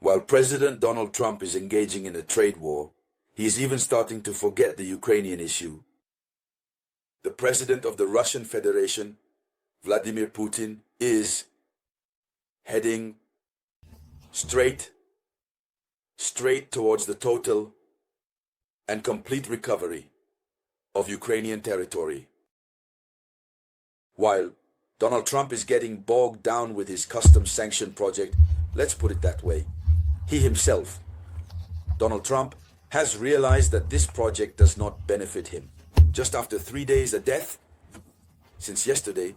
While President Donald Trump is engaging in a trade war, he is even starting to forget the Ukrainian issue. The president of the Russian Federation, Vladimir Putin, is heading straight towards the total and complete recovery of Ukrainian territory. While Donald Trump is getting bogged down with his customs sanction project, let's put it that way, he himself, Donald Trump, has realized that this project does not benefit him. Just after 3 days of death, since yesterday,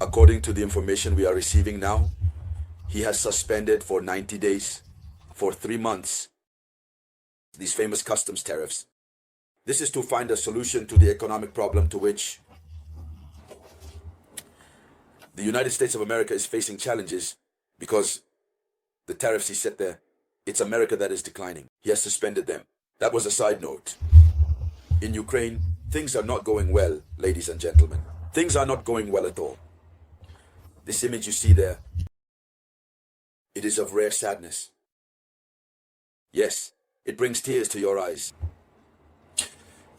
according to the information we are receiving now, he has suspended for 90 days, for 3 months, these famous customs tariffs. This is to find a solution to the economic problem to which the United States of America is facing challenges because the tariffs he set there, it's America that is declining. He has suspended them. That was a side note. In Ukraine, things are not going well, ladies and gentlemen. Things are not going well at all. This image you see there, it is of rare sadness. Yes, it brings tears to your eyes.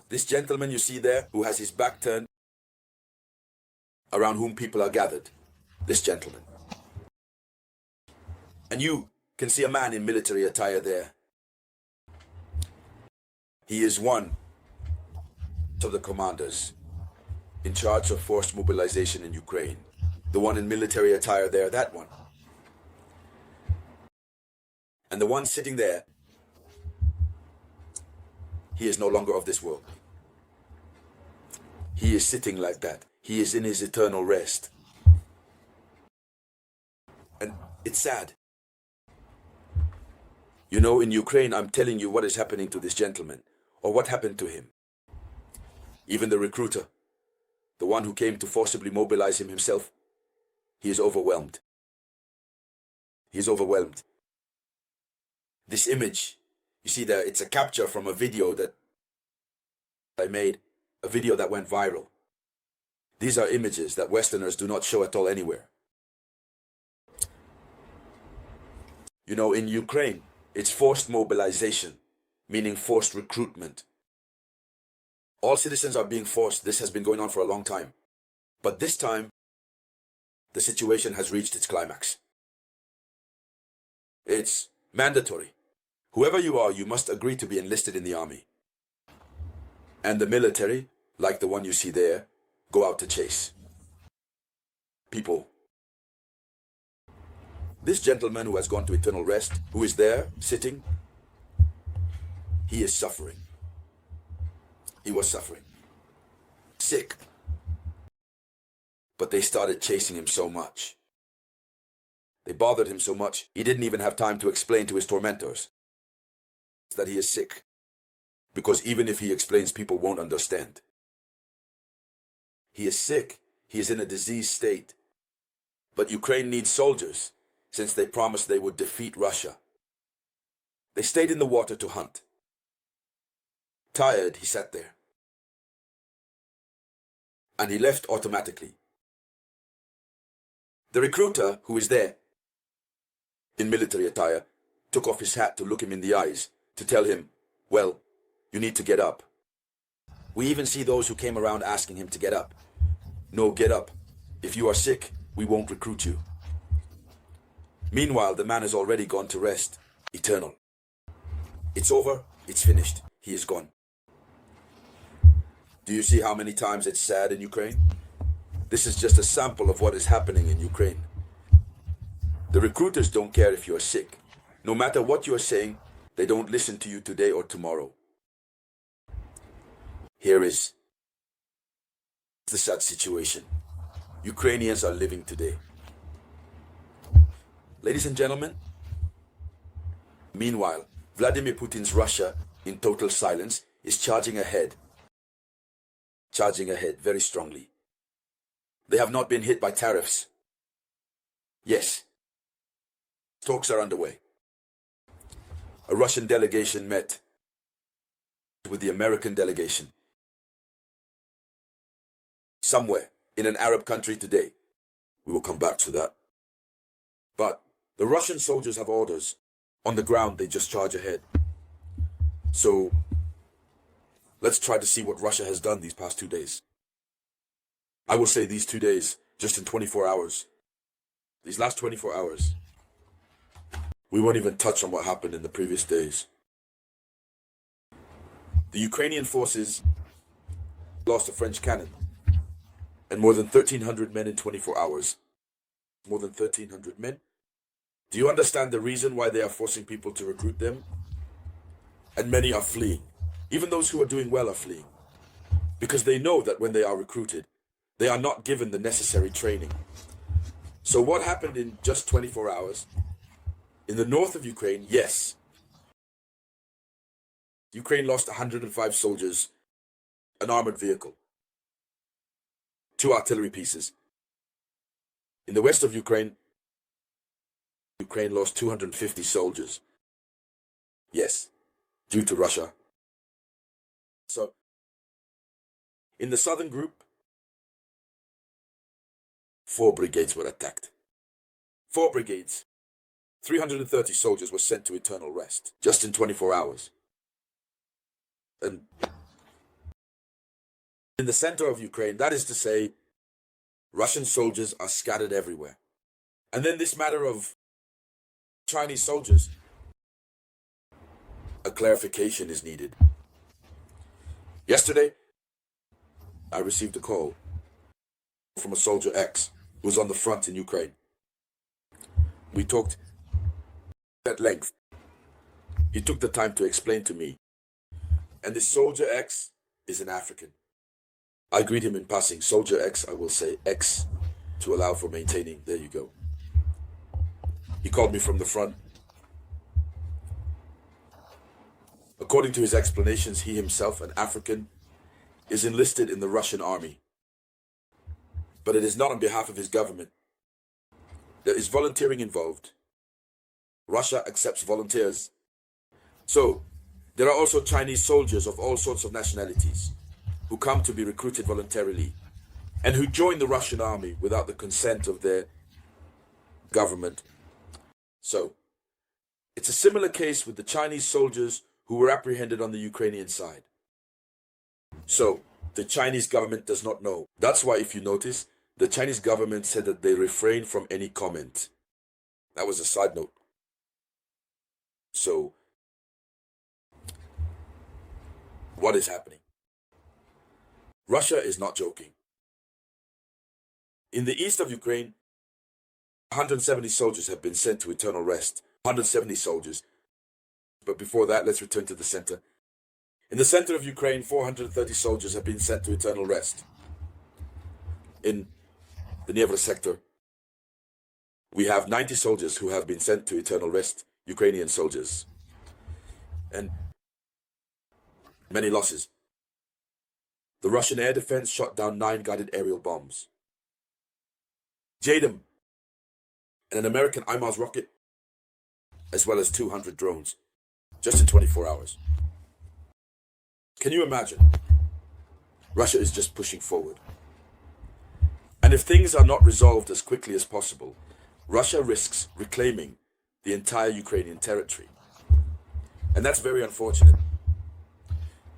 This gentleman you see there, who has his back turned, around whom people are gathered, this gentleman. And you can see a man in military attire there. He is one of the commanders in charge of forced mobilization in Ukraine. The one in military attire there, that one. And the one sitting there, he is no longer of this world. He is sitting like that. He is in his eternal rest. And it's sad. You know, in Ukraine, I'm telling you what is happening to this gentleman, or what happened to him. Even the recruiter, the one who came to forcibly mobilize him himself, he is overwhelmed. He is overwhelmed. This image, you see there, it's a capture from a video that I made, a video that went viral. These are images that Westerners do not show at all anywhere. You know, in Ukraine, it's forced mobilization, meaning forced recruitment. All citizens are being forced. This has been going on for a long time. But this time, the situation has reached its climax. It's mandatory. Whoever you are, you must agree to be enlisted in the army. And the military, like the one you see there, go out to chase people. This gentleman who has gone to eternal rest, who is there, sitting, he is suffering. He was suffering. Sick. But they started chasing him so much. They bothered him so much, he didn't even have time to explain to his tormentors that he is sick. Because even if he explains, people won't understand. He is sick. He is in a diseased state. But Ukraine needs soldiers, since they promised they would defeat Russia. They stayed in the water to hunt. Tired, he sat there. And he left automatically. The recruiter, who is there, in military attire, took off his hat to look him in the eyes, to tell him, well, you need to get up. We even see those who came around asking him to get up. No, get up. If you are sick, we won't recruit you. Meanwhile, the man has already gone to rest, eternal. It's over, it's finished, he is gone. Do you see how many times it's sad in Ukraine? This is just a sample of what is happening in Ukraine. The recruiters don't care if you are sick. No matter what you are saying, they don't listen to you today or tomorrow. Here is the sad situation Ukrainians are living today. Ladies and gentlemen, meanwhile, Vladimir Putin's Russia, in total silence, is charging ahead very strongly. They have not been hit by tariffs. Yes, talks are underway. A Russian delegation met with the American delegation somewhere in an Arab country today. We will come back to that. But The Russian soldiers have orders. On the ground, they just charge ahead. So, let's try to see what Russia has done these past 2 days. I will say these 2 days, just in 24 hours. These last 24 hours. We won't even touch on what happened in the previous days. The Ukrainian forces lost a French cannon and more than 1,300 men in 24 hours. More than 1,300 men. Do you understand the reason why they are forcing people to recruit them? And many are fleeing. Even those who are doing well are fleeing. Because they know that when they are recruited, they are not given the necessary training. So what happened in just 24 hours? In the north of Ukraine, yes. Ukraine lost 105 soldiers, an armored vehicle, 2 artillery pieces. In the west of Ukraine, Ukraine lost 250 soldiers. Yes, due to Russia. So, in the southern group, 4 brigades were attacked. 4 brigades. 330 soldiers were sent to eternal rest, just in 24 hours. And in the center of Ukraine, that is to say, Russian soldiers are scattered everywhere. And then this matter of Chinese soldiers, a clarification is needed. Yesterday, I received a call from a soldier X who was on the front in Ukraine. We talked at length. He took the time to explain to me. And this soldier X is an African. I greet him in passing. Soldier X, I will say X to allow for maintaining. There you go. He called me from the front. According to his explanations, he himself, an African, is enlisted in the Russian army. But it is not on behalf of his government. There is volunteering involved. Russia accepts volunteers. So, there are also Chinese soldiers of all sorts of nationalities who come to be recruited voluntarily and who join the Russian army without the consent of their government. So, it's a similar case with the Chinese soldiers who were apprehended on the Ukrainian side. So, the Chinese government does not know. That's why, if you notice, the Chinese government said that they refrain from any comment. That was a side note. So, what is happening? Russia is not joking. In the east of Ukraine, 170 soldiers have been sent to eternal rest. 170 soldiers. But before that, let's return to the center. In the center of Ukraine, 430 soldiers have been sent to eternal rest. In the Niger sector, we have 90 soldiers who have been sent to eternal rest, Ukrainian soldiers. And many losses. The Russian air defense shot down 9 guided aerial bombs. JADAM and an American IMARS rocket, as well as 200 drones, just in 24 hours. Can you imagine? Russia is just pushing forward. And if things are not resolved as quickly as possible, Russia risks reclaiming the entire Ukrainian territory. And that's very unfortunate.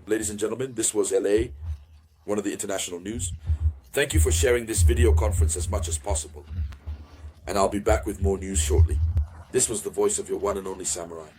Ladies and gentlemen, this was LA, one of the international news. Thank you for sharing this video conference as much as possible. And I'll be back with more news shortly. This was the voice of your one and only Samurai.